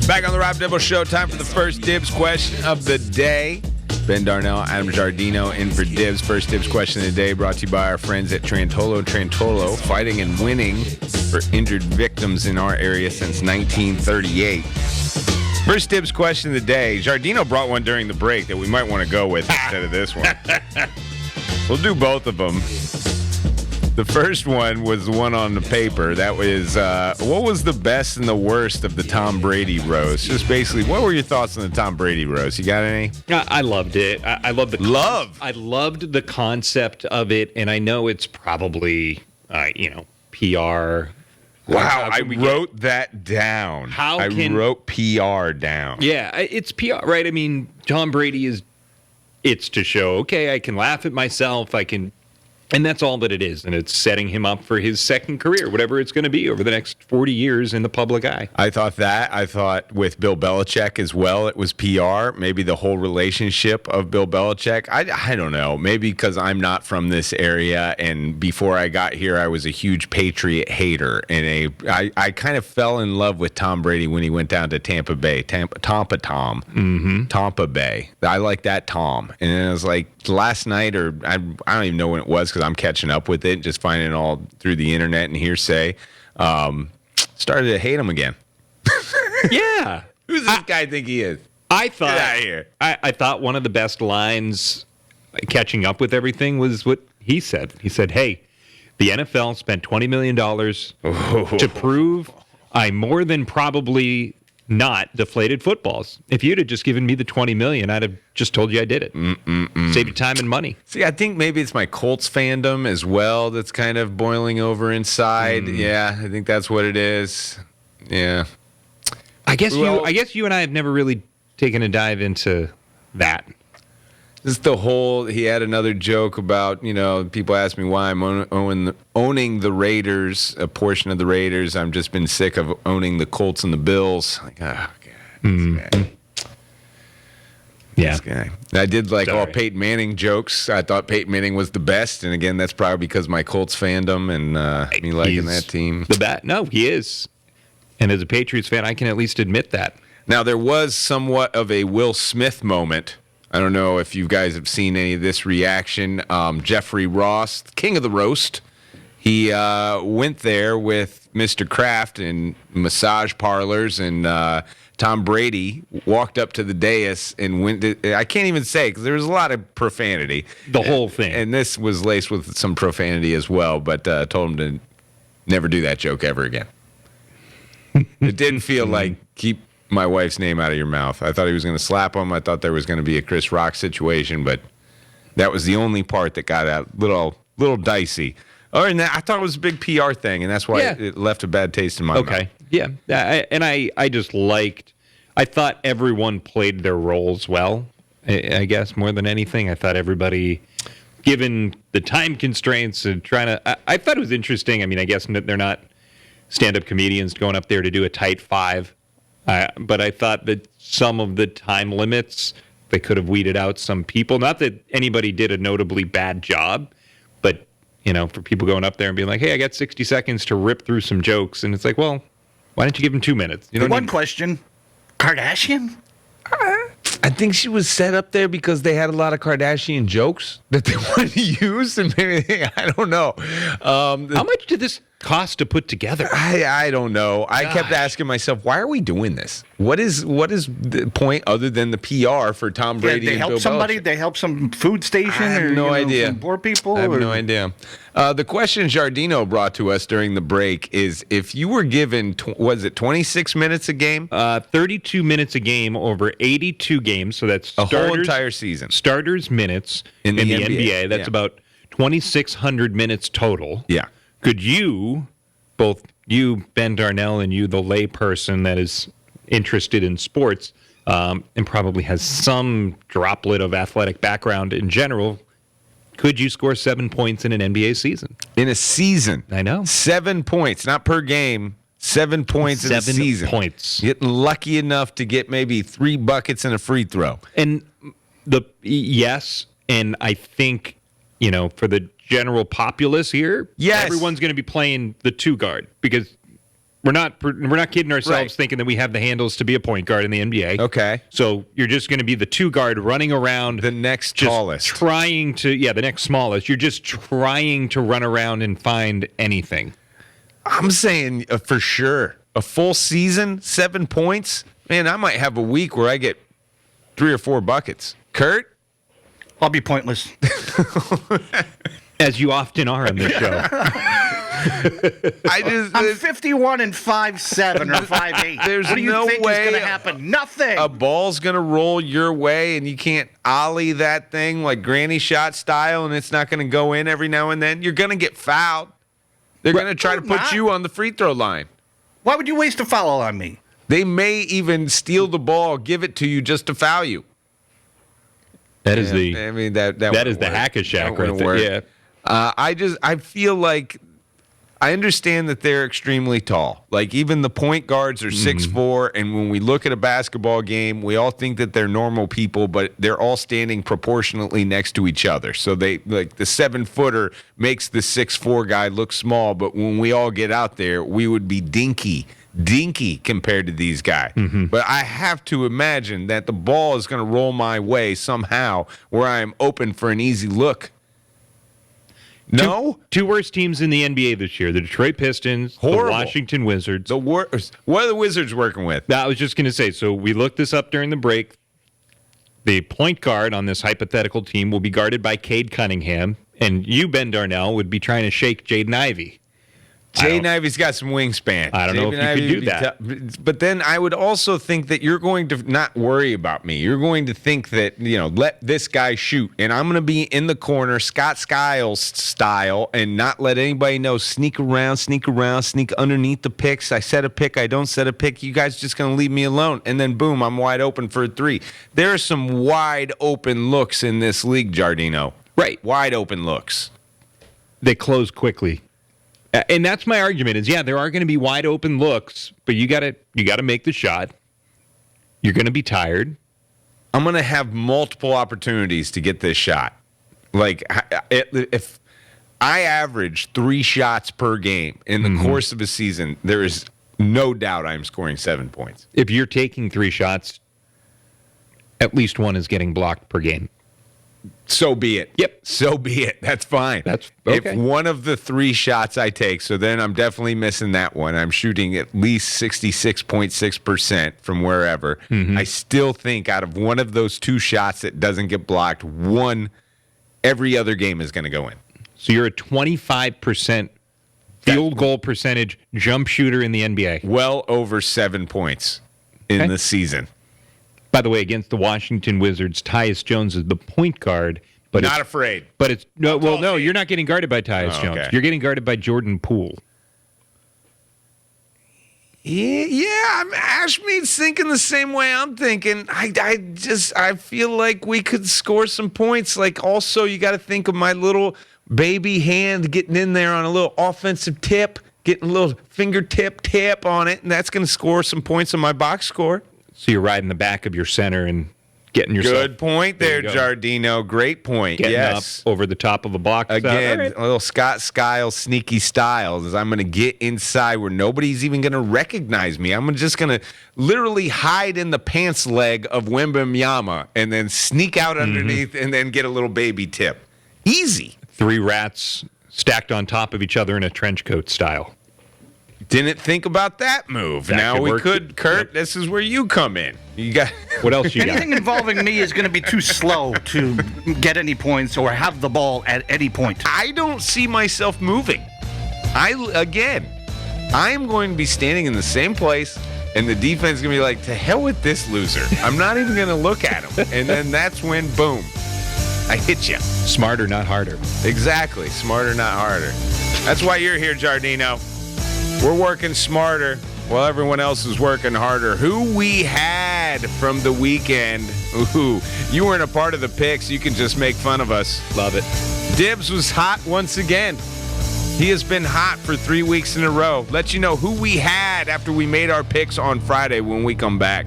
Back on the Rob Dibble Show, time for the first Dibbs question of the day. Ben Darnell, Adam Giardino in for Dibbs. First Dibbs question of the day brought to you by our friends at Trantolo. Trantolo, fighting and winning for injured victims in our area since 1938. First Dibbs question of the day. Giardino brought one during the break that we might want to go with instead of this one. We'll do both of them. The first one was the one on the paper. That was, what was the best and the worst of the Tom Brady roast? Just basically, what were your thoughts on the Tom Brady roast? You got any? I loved it. I loved the love. I loved the concept of it, and I know it's probably, PR. Wow, I wrote that down. I wrote PR down. Yeah, it's PR, right? I mean, Tom Brady it's to show, okay, I can laugh at myself, and that's all that it is. And it's setting him up for his second career, whatever it's going to be over the next 40 years in the public eye. I thought with Bill Belichick as well, it was PR. Maybe the whole relationship of Bill Belichick. I don't know. Maybe because I'm not from this area. And before I got here, I was a huge Patriot hater. And I kind of fell in love with Tom Brady when he went down to Tampa Bay. Tampa Bay. I like that Tom. And then it was like last night, or I don't even know when it was because I'm catching up with it, just finding it all through the internet and hearsay. Started to hate him again. Yeah. Who's this guy think he is? Get out of here. I thought one of the best lines catching up with everything was what he said. He said, hey, the NFL spent $20 million to prove I more than probably not deflated footballs. If you'd have just given me the $20 million, I'd have just told you I did it. Save you time and money. See, I think maybe it's my Colts fandom as well that's kind of boiling over inside. Yeah, I think that's what it is. Yeah. I guess you and I have never really taken a dive into that. Just the whole, he had another joke about, people ask me why I'm owning the Raiders, a portion of the Raiders. I've just been sick of owning the Colts and the Bills. Like, oh, God. This guy. Yeah. This guy. I did all Peyton Manning jokes. I thought Peyton Manning was the best. And again, that's probably because my Colts fandom and me liking that team. No, he is. And as a Patriots fan, I can at least admit that. Now, there was somewhat of a Will Smith moment. I don't know if you guys have seen any of this reaction. Jeffrey Ross, king of the roast, he went there with Mr. Kraft in massage parlors, and Tom Brady walked up to the dais and went to, I can't even say because there was a lot of profanity. The whole thing. And this was laced with some profanity as well, but told him to never do that joke ever again. It didn't feel like keep my wife's name out of your mouth. I thought he was going to slap him. I thought there was going to be a Chris Rock situation, but that was the only part that got a little dicey. Other than that, I thought it was a big PR thing, and that's why it left a bad taste in my mouth. Okay, yeah. I just I thought everyone played their roles well, I guess, more than anything. I thought everybody, given the time constraints and I thought it was interesting. I mean, I guess they're not stand-up comedians going up there to do a tight five. But I thought that some of the time limits, they could have weeded out some people. Not that anybody did a notably bad job, but, for people going up there and being like, hey, I got 60 seconds to rip through some jokes. And it's like, well, why don't you give them 2 minutes? One question. Kardashian? I think she was set up there because they had a lot of Kardashian jokes that they wanted to use, and maybe, I don't know. How much did this cost to put together? I don't know. I kept asking myself, why are we doing this? What is the point other than the PR for Tom Brady and Bill Belichick? They help some food station? I have no idea. Some poor people? I have no idea. The question Giardino brought to us during the break is, if you were given, 26 minutes a game? 32 minutes a game over 82 games, so that's a whole entire season. Starters minutes in the NBA. That's about 2,600 minutes total. Yeah. Could you, both you, Ben Darnell, and you, the lay person that is interested in sports and probably has some droplet of athletic background in general, could you score 7 points in an NBA season? In a season. I know. 7 points, not per game. 7 points in a season. 7 points. Getting lucky enough to get maybe 3 buckets and a free throw. And yes, and I think, for the general populace here, everyone's going to be playing the 2 guard because We're not kidding ourselves thinking that we have the handles to be a point guard in the NBA. Okay. So you're just going to be the two guard running around. The next just tallest. Trying to, the next smallest. You're just trying to run around and find anything. I'm saying for sure. A full season, 7 points. Man, I might have a week where I get 3 or 4 buckets. Kurt? I'll be pointless. As you often are on this show. I'm 51 and 5'7" or 5'8". There's what do you no think way is going to happen? Nothing. A ball's going to roll your way and you can't ollie that thing like granny shot style and it's not going to go in every now and then. You're going to get fouled. They're going to try to put you on the free throw line. Why would you waste a foul on me? They may even steal the ball, give it to you just to foul you. That is that is the hack-a-shack right there. Work. Yeah. I feel like I understand that they're extremely tall. Like even the point guards are 6'4", and when we look at a basketball game, we all think that they're normal people, but they're all standing proportionately next to each other. So they like the 7-footer makes the 6'4" guy look small, but when we all get out there, we would be dinky compared to these guys. But I have to imagine that the ball is going to roll my way somehow where I am open for an easy look. No? Two worst teams in the NBA this year, the Detroit Pistons, Horrible. the Washington Wizards. The worst. What are the Wizards working with? I was just going to say, so we looked this up during the break. The point guard on this hypothetical team will be guarded by Cade Cunningham, and you, Ben Darnell, would be trying to shake Jaden Ivey. Jaden Ivey's got some wingspan. I don't know if you could do that. But then I would also think that you're going to not worry about me. You're going to think that, let this guy shoot. And I'm going to be in the corner, Scott Skiles style, and not let anybody know. Sneak around, sneak underneath the picks. I set a pick, I don't set a pick. You guys just going to leave me alone. And then, boom, I'm wide open for a 3. There are some wide open looks in this league, Giardino. Right. Wide open looks. They close quickly. And that's my argument is, there are going to be wide open looks, but you got to make the shot. You're going to be tired. I'm going to have multiple opportunities to get this shot. Like if I average 3 shots per game in the course of a season, there is no doubt I'm scoring 7 points. If you're taking 3 shots, at least one is getting blocked per game. So be it. Yep. So be it. That's fine. That's okay. If one of the 3 shots I take, so then I'm definitely missing that one. I'm shooting at least 66.6% from wherever. I still think out of one of those 2 shots that doesn't get blocked, one every other game is going to go in. So you're a 25% field goal percentage jump shooter in the NBA. Well over 7 points in the season. By the way, against the Washington Wizards, Tyus Jones is the point guard, but not afraid. But it's no, you're not getting guarded by Tyus Jones. Okay. You're getting guarded by Jordan Poole. Yeah. Ashmead's thinking the same way I'm thinking. I feel like we could score some points. Like also, you got to think of my little baby hand getting in there on a little offensive tip, getting a little fingertip tap on it, and that's going to score some points on my box score. So you're riding the back of your center and getting yourself. Good point there, Giardino. Great point. Getting yes. up over the top of a box. Again, Right. a little Scott Skiles sneaky styles. As I'm going to get inside where nobody's even going to recognize me. I'm just going to literally hide in the pants leg of Wembanyama and then sneak out underneath and then get a little baby tip. Easy. 3 rats stacked on top of each other in a trench coat style. Didn't think about that move. That now could we work. could, Kurt. Yep. This is where you come in. You got What else you got? Anything involving me is going to be too slow to get any points or have the ball at any point. I don't see myself moving. I'm going to be standing in the same place, and the defense is going to be like, to hell with this loser. I'm not even going to look at him. And then that's when, boom, I hit you. Smarter, not harder. Exactly. Smarter, not harder. That's why you're here, Giardino. We're working smarter while everyone else is working harder. Who we had from the weekend. Ooh, you weren't a part of the picks. You can just make fun of us. Love it. Dibbs was hot once again. He has been hot for 3 weeks in a row. Let you know who we had after we made our picks on Friday when we come back.